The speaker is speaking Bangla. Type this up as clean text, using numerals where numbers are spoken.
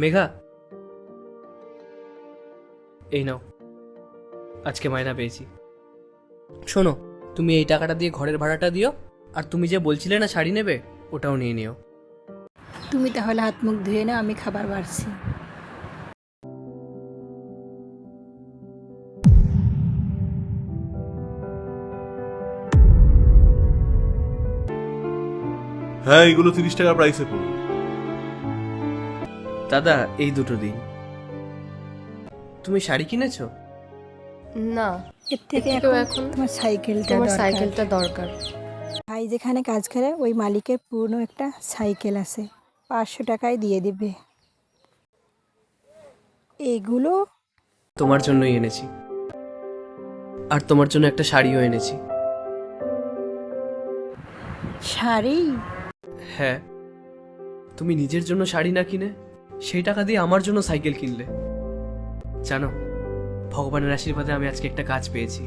মেঘা, এই নাও, আজকে মায়না পেয়েছি। শোনো, তুমি এই টাকাটা দিয়ে ঘরের ভাড়াটা দিও, আর তুমি যে বলছিলে না শাড়ি নেবে, ওটাও নিয়ে নিও। তুমি তাহলে হাত মুখ ধুয়ে নাও, আমি খাবার বাড়ছি। হ্যাঁ, এগুলো 30 টাকা প্রাইসে পড়বে। দাদা, এই দুটো দিন। তুমি শাড়ি কিনেছো? না, এর থেকে থেকেও এখন এখন তোমার সাইকেলটা তোমার দরকার। সাইকেলটা দরকার। ভাই যেখানে কাজ করে ওই মালিকের পুরনো একটা সাইকেল আছে, 500 টাকায় দিয়ে দিবে। এগুলো তোমার জন্যই এনেছি, আর তোমার জন্য একটা শাড়িও এনেছি। শাড়ি? হ্যাঁ, তুমি নিজের জন্য শাড়ি না কিনে সেই টাকা দিয়ে আমার জন্য সাইকেল কিনলে। জানো, ভগবানের আশীর্বাদে আমি আজকে একটা কাজ পেয়েছি।